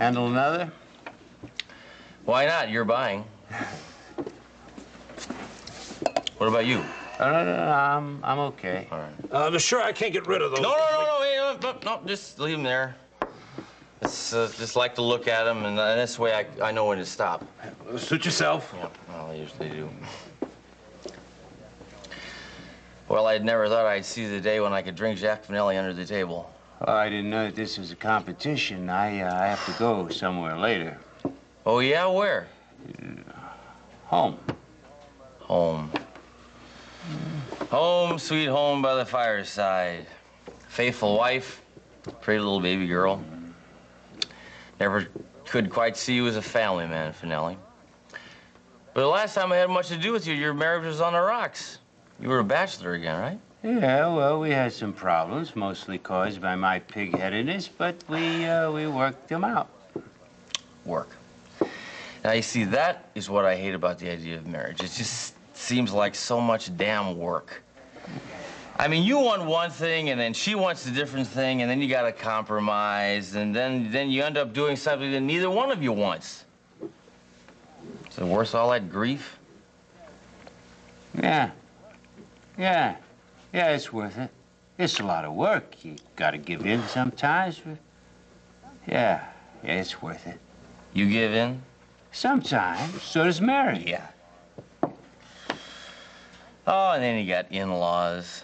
Handle another? Why not? You're buying. What about you? No, I'm okay. All right. I'm sure I can't get rid of those. No, just leave them there. It's just like to look at them, and this way I know when to stop. Suit yourself. Yeah, well, I usually do. Well, I'd never thought I'd see the day when I could drink Jack Vanelli under the table. Oh, I didn't know that this was a competition. I have to go somewhere later. Oh, yeah? Where? Home. Home. Home, sweet home by the fireside. Faithful wife, pretty little baby girl. Never could quite see you as a family man, Finelli. But the last time I had much to do with you, your marriage was on the rocks. You were a bachelor again, right? Yeah, well, we had some problems, mostly caused by my pig-headedness, but we worked them out. Work. Now, you see, that is what I hate about the idea of marriage. It just seems like so much damn work. I mean, you want one thing, and then she wants a different thing, and then you gotta compromise, and then you end up doing something that neither one of you wants. Is it worth all that grief? Yeah, it's worth it. It's a lot of work. You gotta give in sometimes, but yeah, it's worth it. You give in? Sometimes. So does Mary. Yeah. Oh, and then you got in-laws.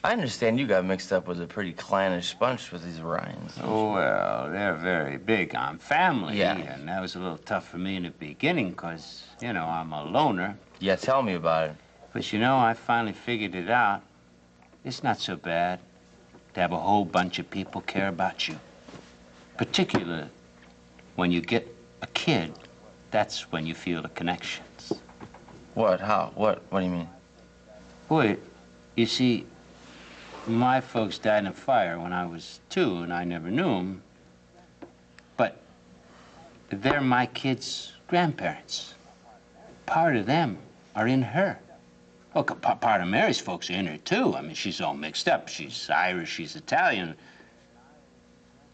I understand you got mixed up with a pretty clannish bunch with these Ryans. Oh, well, they're very big on family. Yeah. And that was a little tough for me in the beginning because, you know, I'm a loner. Yeah, tell me about it. But, you know, I finally figured it out. It's not so bad to have a whole bunch of people care about you. Particularly when you get a kid, that's when you feel the connections. What? How? What do you mean? Boy, you see, my folks died in a fire when I was 2, and I never knew them. But they're my kids' grandparents. Part of them are in her. Oh, part of Mary's folks are in her, too. I mean, she's all mixed up. She's Irish, she's Italian.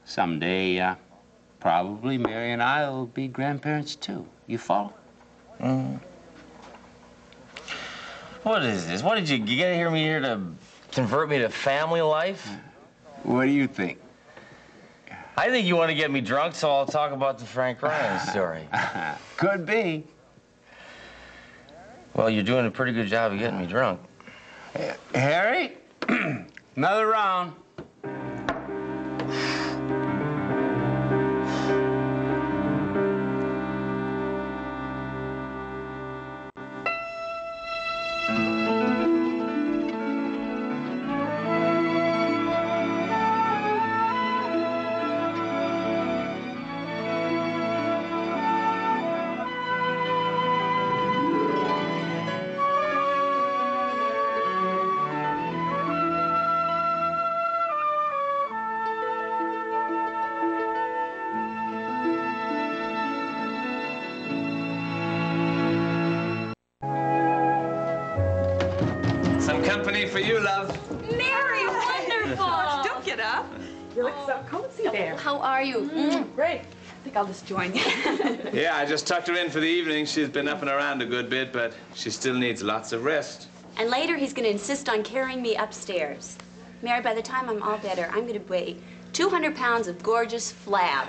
Someday, probably Mary and I will be grandparents, too. You follow? Mm. What is this? What did you get here me here to convert me to family life? What do you think? I think you want to get me drunk, so I'll talk about the Frank Ryan story. Could be. Well, you're doing a pretty good job of getting me drunk. Harry, another round. Company for you, love. Mary, wonderful! Don't get up. You look so cozy there. How are you? Great. I think I'll just join you. Yeah, I just tucked her in for the evening. She's been up and around a good bit, but she still needs lots of rest. And later he's going to insist on carrying me upstairs. Mary, by the time I'm all better, I'm going to weigh 200 pounds of gorgeous flab.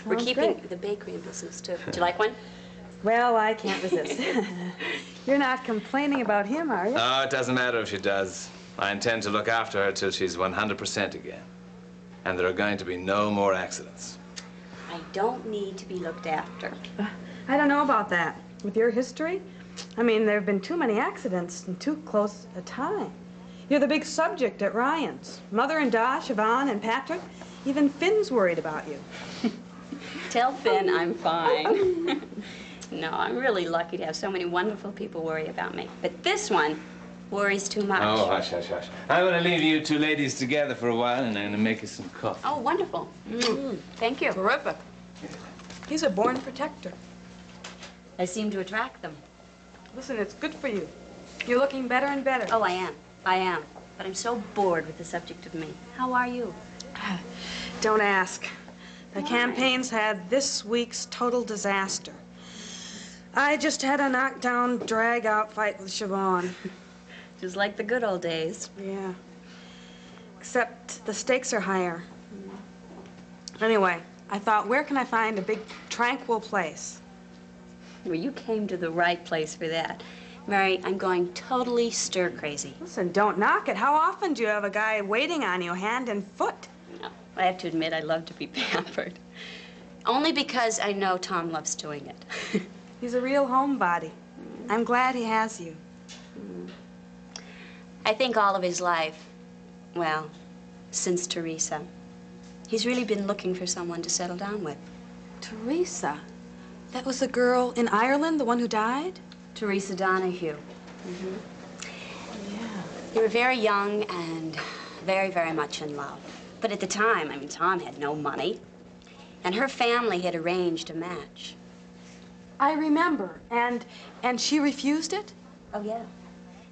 We're keeping the bakery in business, too. Would you like one? Well, I can't resist. You're not complaining about him, are you? Oh, it doesn't matter if she does. I intend to look after her till she's 100% again. And there are going to be no more accidents. I don't need to be looked after. I don't know about that. With your history, I mean, there have been too many accidents in too close a time. You're the big subject at Ryan's. Mother and Dosh, Yvonne and Patrick, even Finn's worried about you. Tell Finn I'm fine. No, I'm really lucky to have so many wonderful people worry about me. But this one worries too much. Oh, hush, hush, hush. I'm going to leave you two ladies together for a while, and I'm going to make you some coffee. Oh, wonderful. Thank you. Terrific. He's a born protector. I seem to attract them. Listen, it's good for you. You're looking better and better. Oh, I am. I am. But I'm so bored with the subject of me. How are you? Don't ask. The campaign's had this week's total disaster. I just had a knockdown, drag-out fight with Siobhan. Just like the good old days. Yeah. Except the stakes are higher. Anyway, I thought, where can I find a big, tranquil place? Well, you came to the right place for that. Mary, I'm going totally stir-crazy. Listen, don't knock it. How often do you have a guy waiting on you, hand and foot? No, I have to admit, I love to be pampered. Only because I know Tom loves doing it. He's a real homebody. I'm glad he has you. I think all of his life, well, since Teresa, he's really been looking for someone to settle down with. Teresa? That was the girl in Ireland, the one who died? Teresa Donahue. Yeah. They were very young and very, very much in love. But at the time, I mean, Tom had no money, and her family had arranged a match. I remember. And she refused it? Oh, yeah.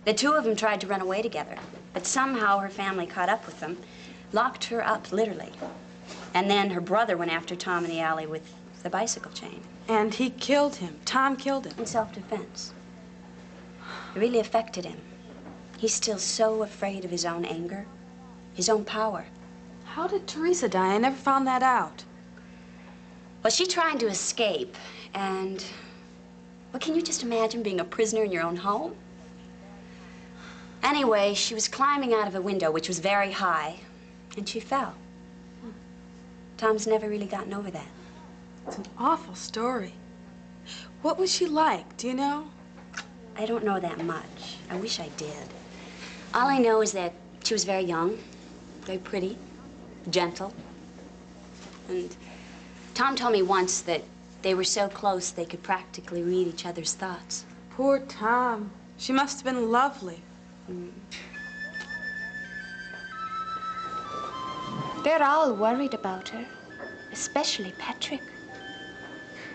The two of them tried to run away together, but somehow her family caught up with them, locked her up, literally. And then her brother went after Tom in the alley with the bicycle chain. And he killed him. Tom killed him. In self-defense. It really affected him. He's still so afraid of his own anger, his own power. How did Teresa die? I never found that out. Well, she tried to escape, and... Well, can you just imagine being a prisoner in your own home? Anyway, she was climbing out of a window, which was very high, and she fell. Tom's never really gotten over that. It's an awful story. What was she like? Do you know? I don't know that much. I wish I did. All I know is that she was very young, very pretty, gentle. And Tom told me once that they were so close they could practically read each other's thoughts. Poor Tom. She must have been lovely. They're all worried about her, especially Patrick.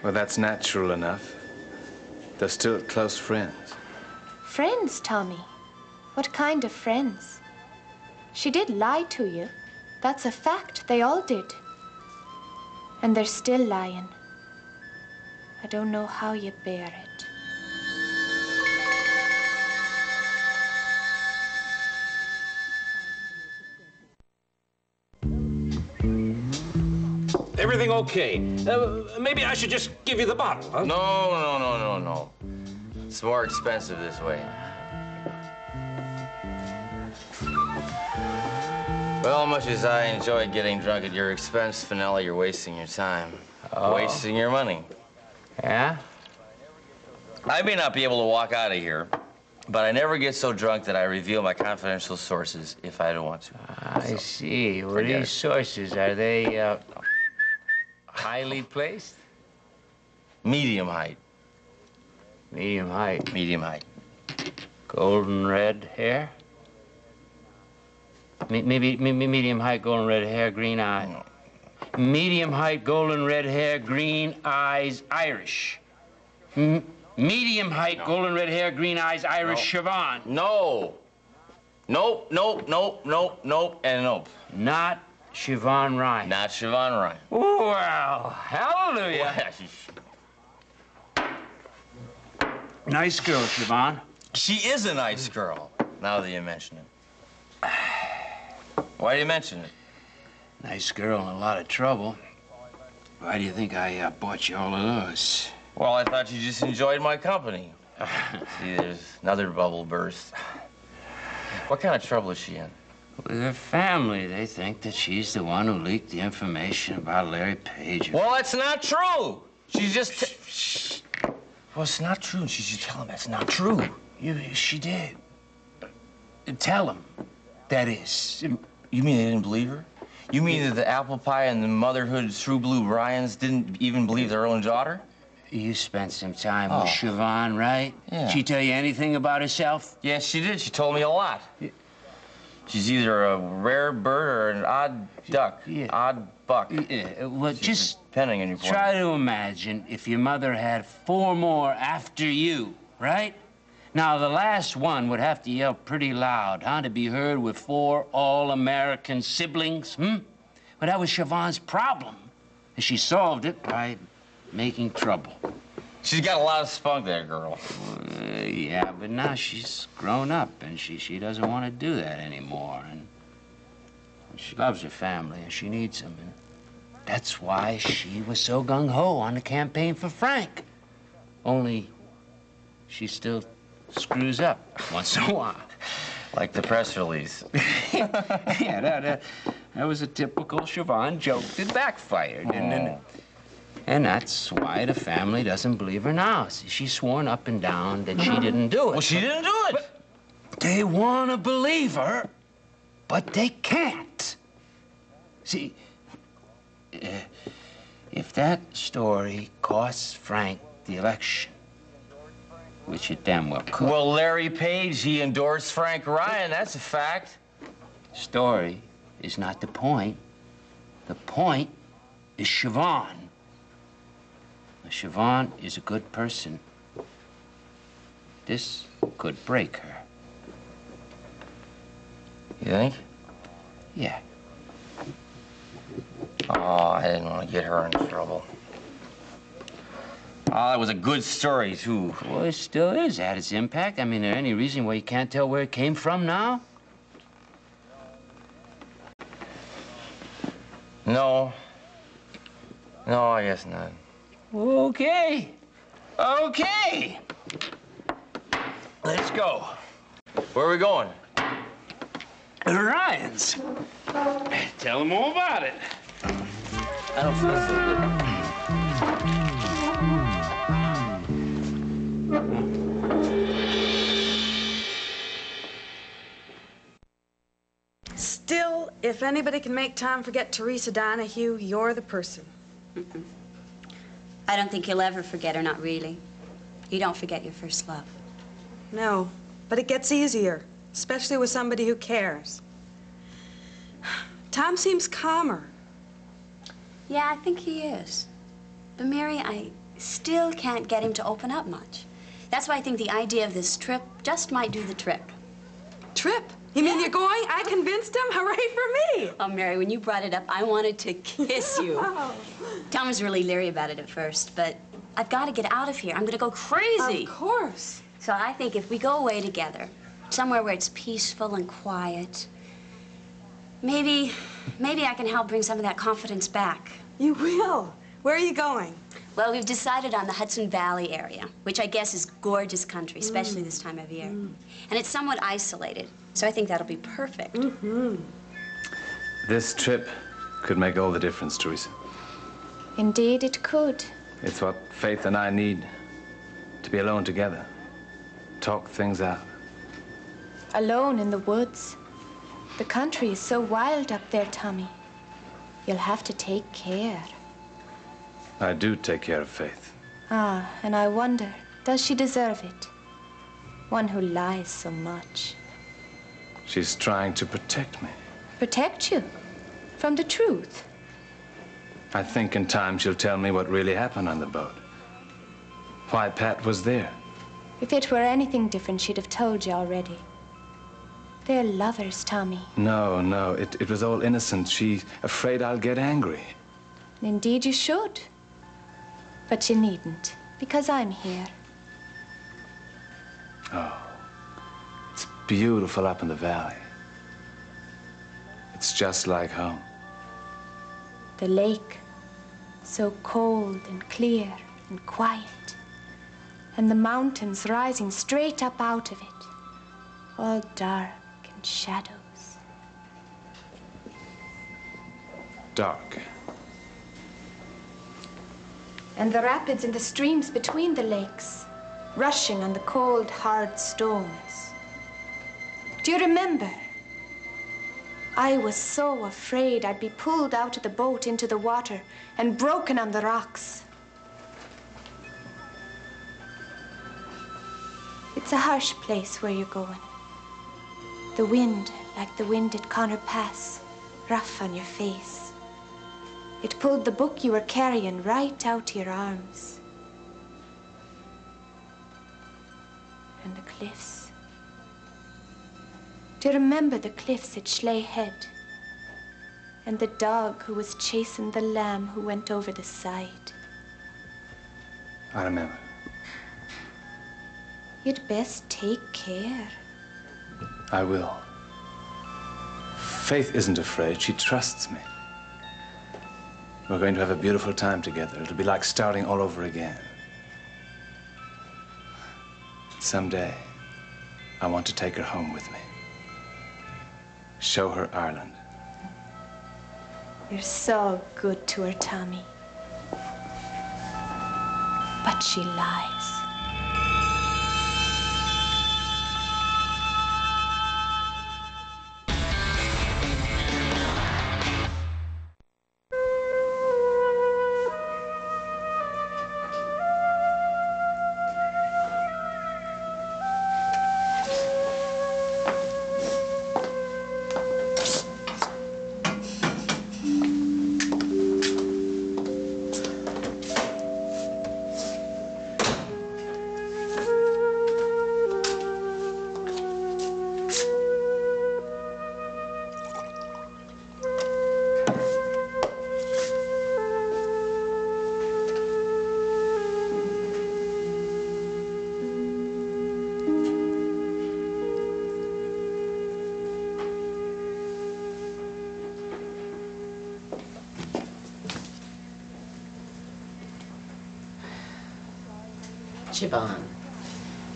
Well, that's natural enough. They're still close friends. Friends, Tommy? What kind of friends? She did lie to you. That's a fact. They all did. And they're still lying. I don't know how you bear it. Everything okay? Maybe I should just give you the bottle, huh? No. It's more expensive this way. Well, much as I enjoy getting drunk at your expense, Finelli, you're wasting your time. Wasting your money. Yeah? I may not be able to walk out of here, but I never get so drunk that I reveal my confidential sources if I don't want to. I see. Well, forget these it. sources, are they highly placed? Medium height. Medium height. Medium height. Golden red hair? Maybe medium height, golden red hair, green eye. No. Medium height, golden red hair, green eyes, Irish. Medium height, golden red hair, green eyes, Irish, Siobhan. No. Nope, and nope. Not Siobhan Ryan. Not Siobhan Ryan. Well, hallelujah. Nice girl, Siobhan. She is a nice girl, now that you mention it. Why do you mention it? Nice girl in a lot of trouble. Why do you think I bought you all of those? Well, I thought you just enjoyed my company. See, there's another bubble burst. What kind of trouble is she in? With her family, they think that she's the one who leaked the information about Larry Page. Well, that's not true. She's just... Well, it's not true. She should tell him that's not true. She did. Tell him. That is. You mean they didn't believe her? You mean that the apple pie and the motherhood true blue Bryans didn't even believe their own daughter? You spent some time with Siobhan, right? Yeah. She tell you anything about herself? Yes, she did. She told me a lot. She's either a rare bird or an odd duck. Yeah. Odd buck. Yeah, well, just depending on your point. try to imagine if your mother had 4 more after you, right? Now, the last one would have to yell pretty loud, huh, to be heard with 4 all-American siblings, Well, that was Siobhan's problem. She solved it by making trouble. She's got a lot of spunk, that girl. Yeah, but now she's grown up, and she doesn't want to do that anymore. And she loves her family, and she needs them. And that's why she was so gung-ho on the campaign for Frank. Only she still screws up once in a while. Like the press release. Yeah, that was a typical Siobhan joke that backfired. And that's why the family doesn't believe her now. See, she's sworn up and down that she didn't do it. Well, she didn't do it. They want to believe her, but they can't. See, if that story costs Frank the election, which it damn well could. Well, Larry Page, he endorsed Frank Ryan. That's a fact. Story is not the point. The point is Siobhan. Siobhan is a good person. This could break her. You think? Yeah. Oh, I didn't want to get her in trouble. Oh, that was a good story, too. Well, it still is at its impact. I mean, is there any reason why you can't tell where it came from now? No. No, I guess not. Okay. Okay. Let's go. Where are we going? Ryan's. Tell them all about it. I don't feel so good. Still, if anybody can make Tom forget Teresa Donahue, you're the person. I don't think he'll ever forget her, not really. You don't forget your first love. No, but it gets easier, especially with somebody who cares. Tom seems calmer. Yeah, I think he is. But Mary, I still can't get him to open up much. That's why I think the idea of this trip just might do the trick. Trip? You mean you're going? I convinced him? Hooray for me! Oh, Mary, when you brought it up, I wanted to kiss you. Oh. Tom was really leery about it at first, but I've got to get out of here. I'm going to go crazy. Of course. So I think if we go away together, somewhere where it's peaceful and quiet, maybe I can help bring some of that confidence back. You will. Where are you going? Well, we've decided on the Hudson Valley area, which I guess is gorgeous country, especially this time of year. And it's somewhat isolated, so I think that'll be perfect. This trip could make all the difference, Teresa. Indeed, it could. It's what Faith and I need, to be alone together. Talk things out. Alone in the woods. The country is so wild up there, Tommy. You'll have to take care. I do take care of Faith. Ah, and I wonder, does she deserve it? One who lies so much. She's trying to protect me. Protect you? From the truth? I think in time she'll tell me what really happened on the boat. Why Pat was there. If it were anything different, she'd have told you already. They're lovers, Tommy. No, it was all innocent. She's afraid I'll get angry. Indeed you should. But you needn't, because I'm here. Oh, it's beautiful up in the valley. It's just like home. The lake, so cold and clear and quiet. And the mountains rising straight up out of it, all dark and shadows. Dark. And the rapids and the streams between the lakes, rushing on the cold, hard stones. Do you remember? I was so afraid I'd be pulled out of the boat into the water and broken on the rocks. It's a harsh place where you're going. The wind, like the wind at Connor Pass, rough on your face. It pulled the book you were carrying right out to your arms. And the cliffs. Do you remember the cliffs at Schley Head? And the dog who was chasing the lamb who went over the side. I remember. You'd best take care. I will. Faith isn't afraid. She trusts me. We're going to have a beautiful time together. It'll be like starting all over again. Someday, I want to take her home with me. Show her Ireland. You're so good to her, Tommy. But she lies. Siobhan.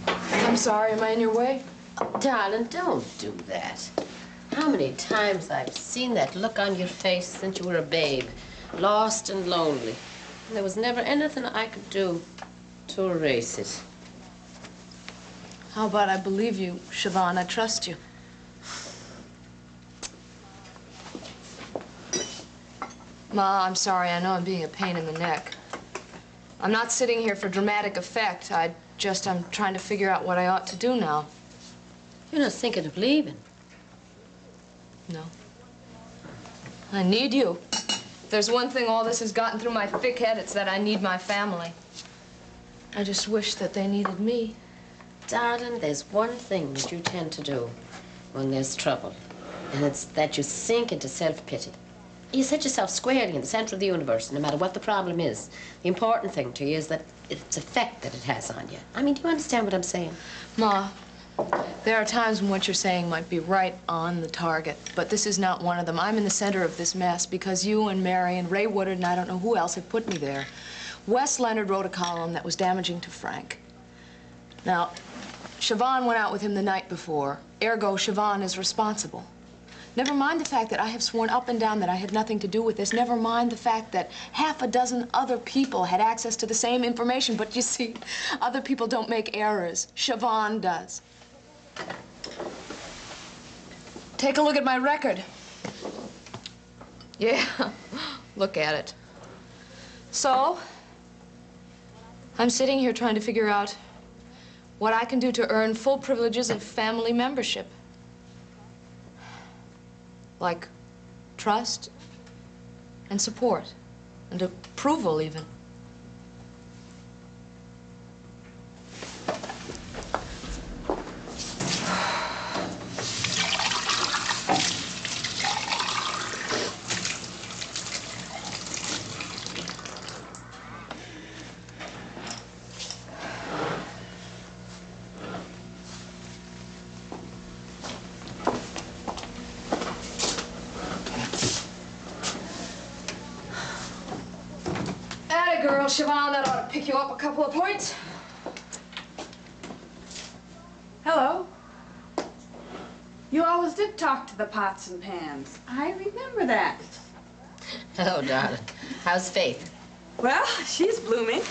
I'm sorry, am I in your way? Oh, darling, don't do that. How many times I've seen that look on your face since you were a babe, lost and lonely. And there was never anything I could do to erase it. How about I believe you, Siobhan? I trust you. Ma, I'm sorry. I know I'm being a pain in the neck. I'm not sitting here for dramatic effect. I'm trying to figure out what I ought to do now. You're not thinking of leaving? No. I need you. If there's one thing all this has gotten through my thick head, it's that I need my family. I just wish that they needed me. Darling, there's one thing that you tend to do when there's trouble, and it's that you sink into self-pity. You set yourself squarely in the center of the universe, no matter what the problem is. The important thing to you is that its effect that it has on you. I mean, do you understand what I'm saying? Ma, there are times when what you're saying might be right on the target, but this is not one of them. I'm in the center of this mess because you and Mary and Ray Woodard and I don't know who else have put me there. Wes Leonard wrote a column that was damaging to Frank. Now, Siobhan went out with him the night before, ergo Siobhan is responsible. Never mind the fact that I have sworn up and down that I had nothing to do with this. Never mind the fact that half a dozen other people had access to the same information. But you see, other people don't make errors. Siobhan does. Take a look at my record. Yeah, look at it. So, I'm sitting here trying to figure out what I can do to earn full privileges of family membership. Like trust and support and approval, even. Girl, Siobhan, that ought to pick you up a couple of points. Hello. You always did talk to the pots and pans. I remember that. Hello, darling. How's Faith? Well, she's blooming.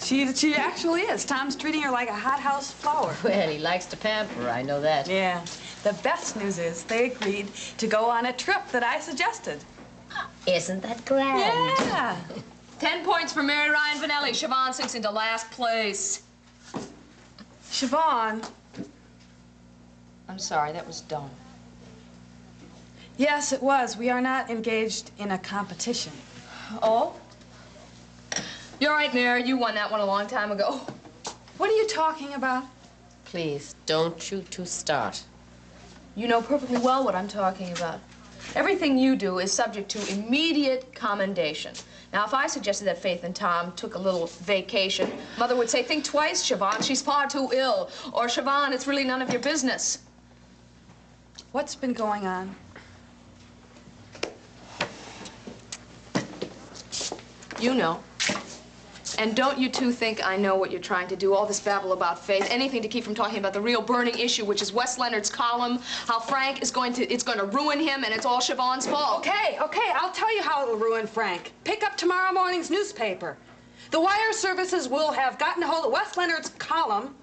She actually is. Tom's treating her like a hothouse flower. Well, he likes to pamper her, I know that. Yeah. The best news is they agreed to go on a trip that I suggested. Isn't that grand? Yeah. 10 points for Mary Ryan Vanelli. Siobhan sinks into last place. Siobhan. I'm sorry, that was dumb. Yes, it was. We are not engaged in a competition. Oh? You're right, Mary. You won that one a long time ago. What are you talking about? Please, don't you two start. You know perfectly well what I'm talking about. Everything you do is subject to immediate commendation. Now, if I suggested that Faith and Tom took a little vacation, Mother would say, think twice, Siobhan, she's far too ill. Or, Siobhan, it's really none of your business. What's been going on? You know. And don't you two think I know what you're trying to do? All this babble about Faith, anything to keep from talking about the real burning issue, which is Wes Leonard's column, how Frank is going to ruin him, and it's all Siobhan's fault. Okay, I'll tell you how it'll ruin Frank. Pick up tomorrow morning's newspaper. The wire services will have gotten a hold of Wes Leonard's column,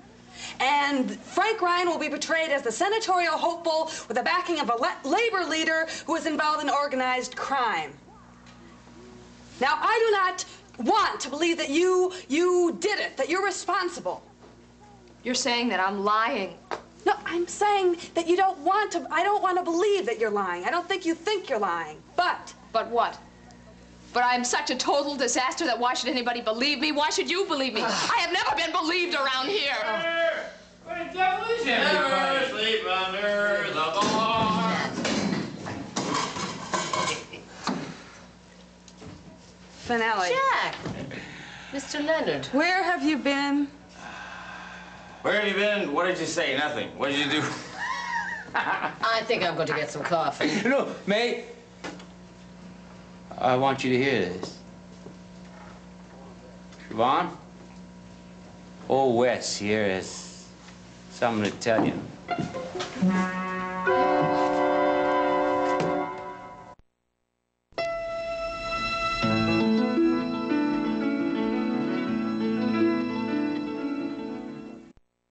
and Frank Ryan will be portrayed as the senatorial hopeful with the backing of a labor leader who is involved in organized crime. Now, I do not want to believe that you did it, that you're responsible. You're saying that I'm lying. No, I'm saying that you don't want to, I don't want to believe that you're lying. I don't think you think you're lying, but... But what? But I'm such a total disaster that why should anybody believe me? Why should you believe me? I have never been believed around here. What the devil is everybody? Never sleep under the barn. Finale. Jack! Mr. Leonard. Where have you been? Where have you been? What did you say? Nothing. What did you do? I think I'm going to get some coffee. No, May. I want you to hear this. Siobhan? Old Wes here has something to tell you.